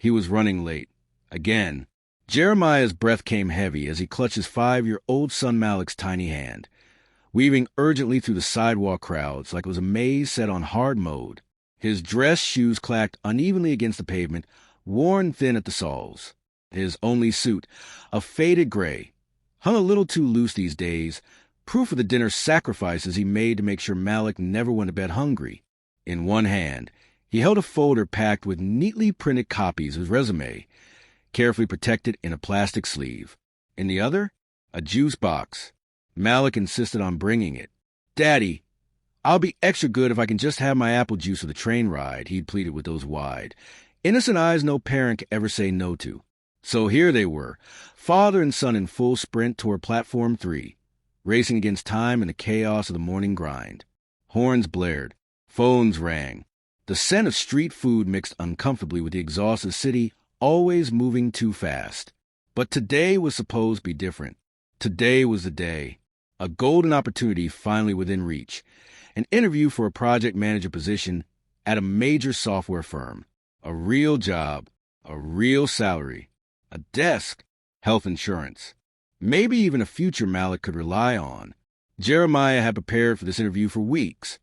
He was running late. Again. Jeremiah's breath came heavy as he clutched his 5-year-old son Malik's tiny hand, weaving urgently through the sidewalk crowds like it was a maze set on hard mode. His dress shoes clacked unevenly against the pavement, worn thin at the soles. His only suit, a faded gray, hung a little too loose these days, proof of the dinner sacrifices he made to make sure Malik never went to bed hungry. In one hand, he held a folder packed with neatly printed copies of his resume, carefully protected in a plastic sleeve. In the other, a juice box. Malik insisted on bringing it. "Daddy, I'll be extra good if I can just have my apple juice for the train ride," he'd pleaded with those wide, innocent eyes no parent could ever say no to. So here they were, father and son in full sprint toward Platform 3, racing against time in the chaos of the morning grind. Horns blared. Phones rang. The scent of street food mixed uncomfortably with the exhaust of the city, always moving too fast. But today was supposed to be different. Today was the day. A golden opportunity finally within reach. An interview for a project manager position at a major software firm. A real job. A real salary. A desk. Health insurance. Maybe even a future Malik could rely on. Jeremiah had prepared for this interview for weeks,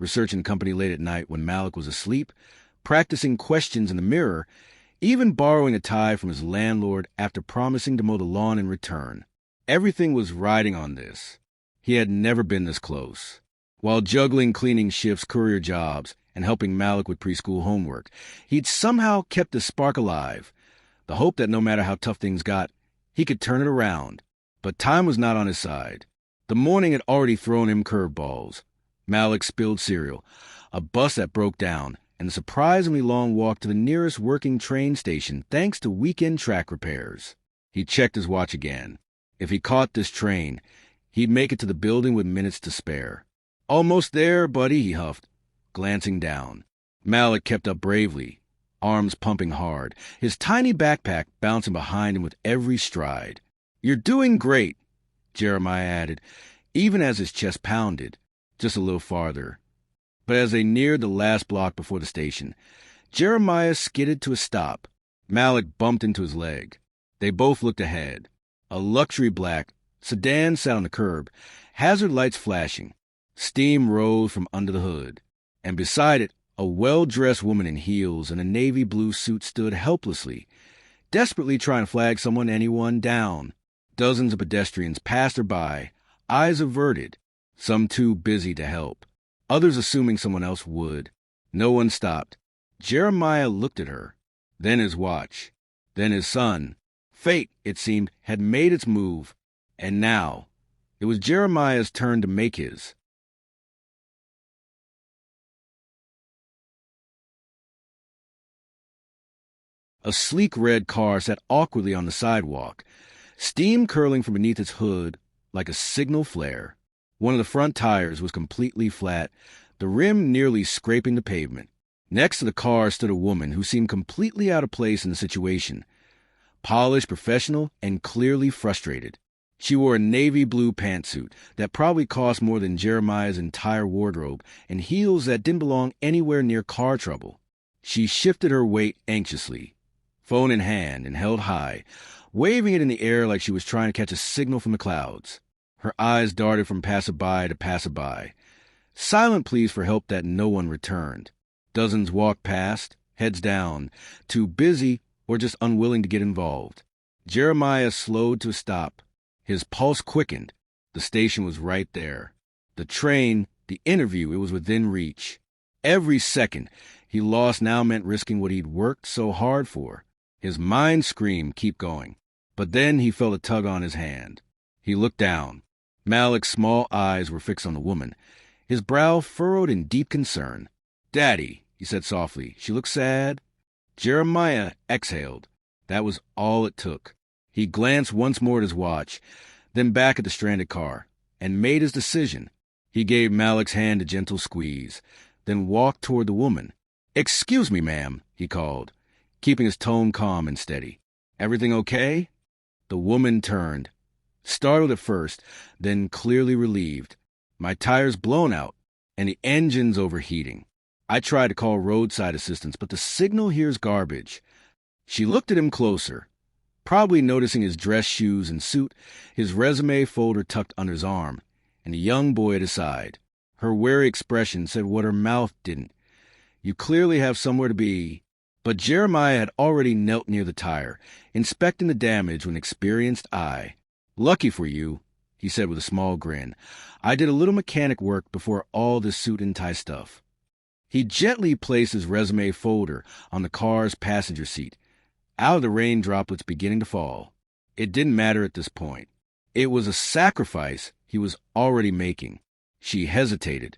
researching the company late at night when Malik was asleep, practicing questions in the mirror, even borrowing a tie from his landlord after promising to mow the lawn in return. Everything was riding on this. He had never been this close. While juggling cleaning shifts, courier jobs, and helping Malik with preschool homework, he'd somehow kept the spark alive, the hope that no matter how tough things got, he could turn it around. But time was not on his side. The morning had already thrown him curveballs. Malik spilled cereal, a bus that broke down, and a surprisingly long walk to the nearest working train station thanks to weekend track repairs. He checked his watch again. If he caught this train, he'd make it to the building with minutes to spare. "Almost there, buddy," he huffed, glancing down. Malik kept up bravely, arms pumping hard, his tiny backpack bouncing behind him with every stride. "You're doing great," Jeremiah added, even as his chest pounded, just a little farther. But as they neared the last block before the station, Jeremiah skidded to a stop. Malik bumped into his leg. They both looked ahead. A luxury black sedan sat on the curb, hazard lights flashing. Steam rose from under the hood, and beside it, a well-dressed woman in heels and a navy blue suit stood helplessly, desperately trying to flag anyone down. Dozens of pedestrians passed her by, eyes averted, some too busy to help, others assuming someone else would. No one stopped. Jeremiah looked at her, then his watch, then his son. Fate, it seemed, had made its move, and now it was Jeremiah's turn to make his. A sleek red car sat awkwardly on the sidewalk, steam curling from beneath its hood like a signal flare. One of the front tires was completely flat, the rim nearly scraping the pavement. Next to the car stood a woman who seemed completely out of place in the situation, polished, professional, and clearly frustrated. She wore a navy blue pantsuit that probably cost more than Jeremiah's entire wardrobe and heels that didn't belong anywhere near car trouble. She shifted her weight anxiously, phone in hand and held high, waving it in the air like she was trying to catch a signal from the clouds. Her eyes darted from passerby to passerby, silent pleas for help that no one returned. Dozens walked past, heads down, too busy or just unwilling to get involved. Jeremiah slowed to a stop. His pulse quickened. The station was right there. The train, the interview, it was within reach. Every second he lost now meant risking what he'd worked so hard for. His mind screamed, keep going. But then he felt a tug on his hand. He looked down. Malik's small eyes were fixed on the woman, his brow furrowed in deep concern. "Daddy," he said softly. She looked sad. Jeremiah exhaled. That was all it took. He glanced once more at his watch, then back at the stranded car, and made his decision. He gave Malik's hand a gentle squeeze, then walked toward the woman. "Excuse me, ma'am," he called, keeping his tone calm and steady. "Everything okay?" The woman turned, startled at first, then clearly relieved. "My tire's blown out, and the engine's overheating. I tried to call roadside assistance, but the signal here's garbage. She looked at him closer, probably noticing his dress shoes and suit, his resume folder tucked under his arm, and a young boy at his side. Her wary expression said what her mouth didn't. You clearly have somewhere to be. But Jeremiah had already knelt near the tire, inspecting the damage with an experienced eye. Lucky for you, he said with a small grin. I did a little mechanic work before all this suit and tie stuff. He gently placed his resume folder on the car's passenger seat, out of the rain droplets beginning to fall. It didn't matter at this point. It was a sacrifice he was already making. She hesitated,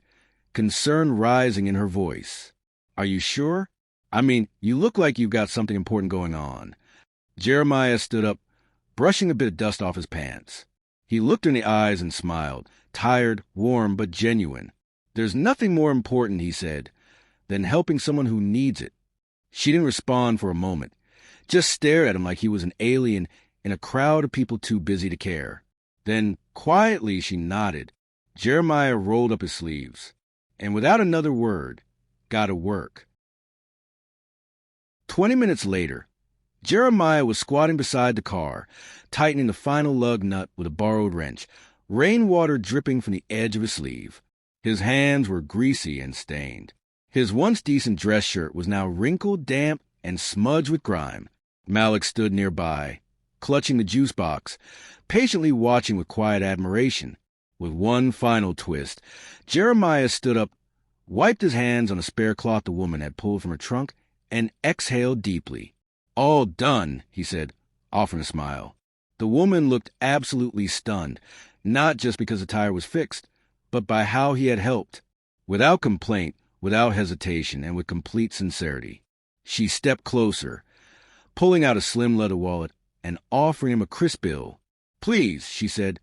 concern rising in her voice. Are you sure? I mean, you look like you've got something important going on. Jeremiah stood up, brushing a bit of dust off his pants. He looked her in the eyes and smiled, tired, warm, but genuine. There's nothing more important, he said, than helping someone who needs it. She didn't respond for a moment, just stared at him like he was an alien in a crowd of people too busy to care. Then, quietly, she nodded. Jeremiah rolled up his sleeves, and without another word, got to work. 20 minutes later, Jeremiah was squatting beside the car, tightening the final lug nut with a borrowed wrench, rainwater dripping from the edge of his sleeve. His hands were greasy and stained. His once decent dress shirt was now wrinkled, damp, and smudged with grime. Malik stood nearby, clutching the juice box, patiently watching with quiet admiration. With one final twist, Jeremiah stood up, wiped his hands on a spare cloth the woman had pulled from her trunk, and exhaled deeply. All done, he said, offering a smile. The woman looked absolutely stunned, not just because the tire was fixed, but by how he had helped. Without complaint, without hesitation, and with complete sincerity. She stepped closer, pulling out a slim leather wallet and offering him a crisp bill. Please, she said,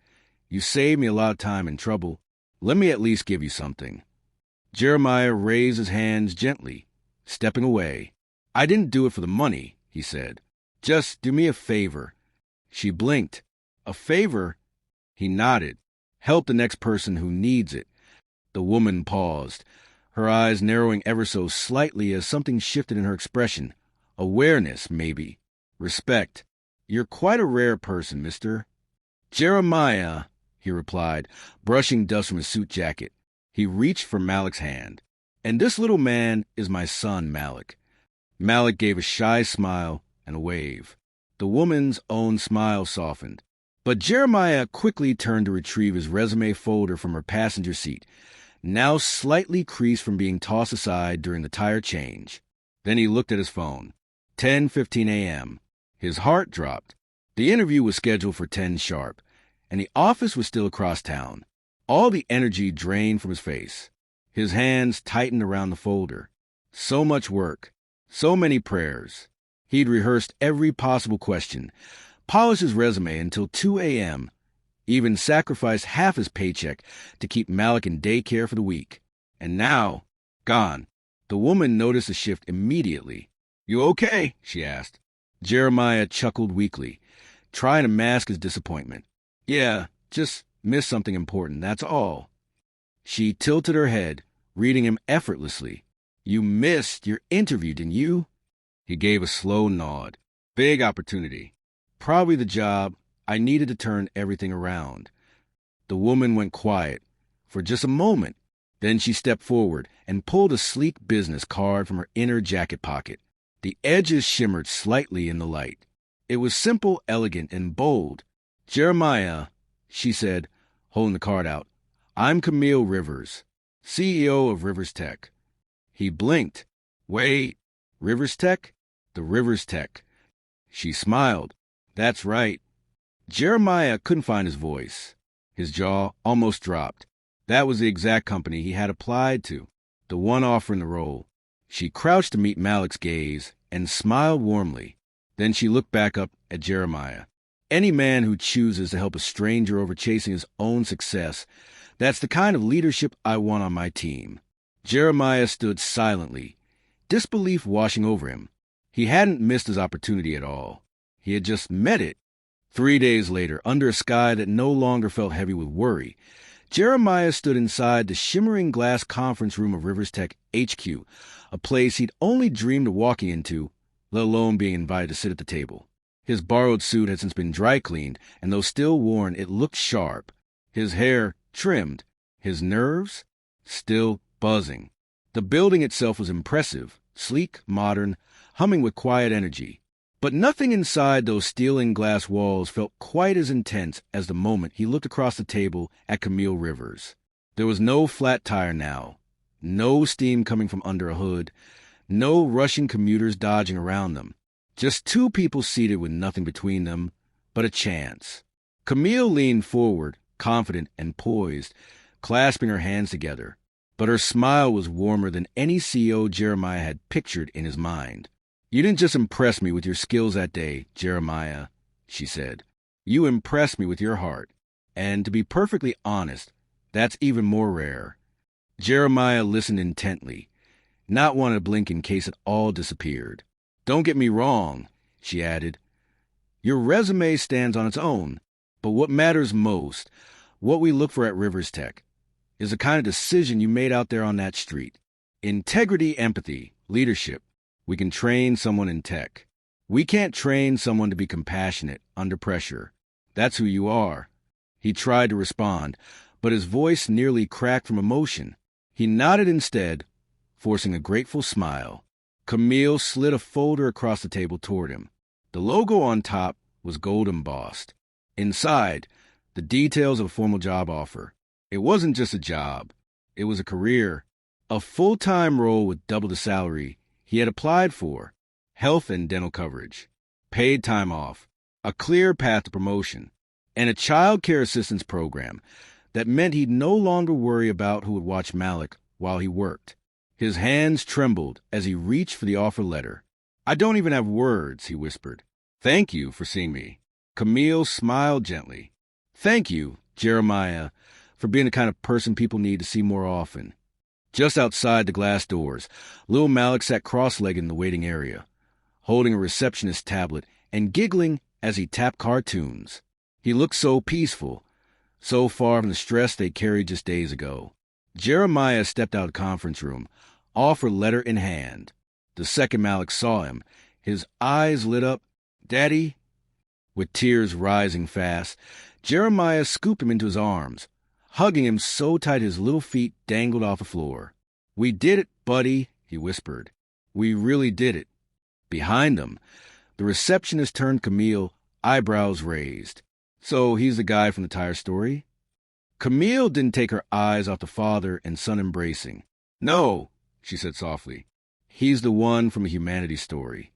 you saved me a lot of time and trouble. Let me at least give you something. Jeremiah raised his hands gently, stepping away. I didn't do it for the money, he said. Just do me a favor. She blinked. A favor? He nodded. Help the next person who needs it. The woman paused, her eyes narrowing ever so slightly as something shifted in her expression. Awareness, maybe. Respect. You're quite a rare person, mister. Jeremiah, he replied, brushing dust from his suit jacket. He reached for Malik's hand. And this little man is my son, Malik. Malik gave a shy smile and a wave. The woman's own smile softened. But Jeremiah quickly turned to retrieve his resume folder from her passenger seat, now slightly creased from being tossed aside during the tire change. Then he looked at his phone. 10:15 a.m. His heart dropped. The interview was scheduled for 10 sharp, and the office was still across town. All the energy drained from his face. His hands tightened around the folder. So much work. So many prayers. He'd rehearsed every possible question, polished his resume until 2 a.m., even sacrificed half his paycheck to keep Malik in daycare for the week. And now, gone. The woman noticed the shift immediately. You okay? She asked. Jeremiah chuckled weakly, trying to mask his disappointment. Yeah, just missed something important, that's all. She tilted her head, reading him effortlessly. You missed your interview, didn't you? He gave a slow nod. Big opportunity. Probably the job. I needed to turn everything around. The woman went quiet for just a moment. Then she stepped forward and pulled a sleek business card from her inner jacket pocket. The edges shimmered slightly in the light. It was simple, elegant, and bold. Jeremiah, she said, holding the card out, I'm Camille Rivers, CEO of Rivers Tech. He blinked. Wait, Rivers Tech? The Rivers Tech. She smiled. That's right. Jeremiah couldn't find his voice. His jaw almost dropped. That was the exact company he had applied to, the one offering the role. She crouched to meet Malik's gaze and smiled warmly. Then she looked back up at Jeremiah. Any man who chooses to help a stranger over chasing his own success, that's the kind of leadership I want on my team. Jeremiah stood silently, disbelief washing over him. He hadn't missed his opportunity at all. He had just met it. 3 days later, under a sky that no longer felt heavy with worry, Jeremiah stood inside the shimmering glass conference room of Rivers Tech HQ, a place he'd only dreamed of walking into let alone being invited to sit at the table. His borrowed suit had since been dry cleaned, and though still worn, it looked sharp. His hair trimmed, his nerves still buzzing. The building itself was impressive, sleek, modern, humming with quiet energy. But nothing inside those steel and glass walls felt quite as intense as the moment he looked across the table at Camille Rivers. There was no flat tire now, no steam coming from under a hood, no rushing commuters dodging around them. Just two people seated with nothing between them but a chance. Camille leaned forward, confident and poised, clasping her hands together. But her smile was warmer than any CEO Jeremiah had pictured in his mind. "You didn't just impress me with your skills that day, Jeremiah," she said. "You impressed me with your heart. And to be perfectly honest, that's even more rare." Jeremiah listened intently, not wanting to blink in case it all disappeared. "Don't get me wrong," she added. "Your resume stands on its own, but what matters most, what we look for at Rivers Tech, is the kind of decision you made out there on that street. Integrity, empathy, leadership. We can train someone in tech. We can't train someone to be compassionate under pressure. That's who you are." He tried to respond, but his voice nearly cracked from emotion. He nodded instead, forcing a grateful smile. Camille slid a folder across the table toward him. The logo on top was gold embossed. Inside, the details of a formal job offer. It wasn't just a job. It was a career, a full-time role with double the salary he had applied for, health and dental coverage, paid time off, a clear path to promotion, and a child care assistance program that meant he'd no longer worry about who would watch Malik while he worked. His hands trembled as he reached for the offer letter. "I don't even have words," he whispered. "Thank you for seeing me." Camille smiled gently. "Thank you, Jeremiah, for being the kind of person people need to see more often." Just outside the glass doors, little Malik sat cross-legged in the waiting area, holding a receptionist's tablet and giggling as he tapped cartoons. He looked so peaceful, so far from the stress they carried just days ago. Jeremiah stepped out of the conference room, offer letter in hand. The second Malik saw him, his eyes lit up. "Daddy?" With tears rising fast, Jeremiah scooped him into his arms, hugging him so tight his little feet dangled off the floor. "We did it, buddy," he whispered. "We really did it." Behind them, the receptionist turned Camille, eyebrows raised. "So he's the guy from the tire story?" Camille didn't take her eyes off the father and son embracing. "No," she said softly. "He's the one from a humanity story."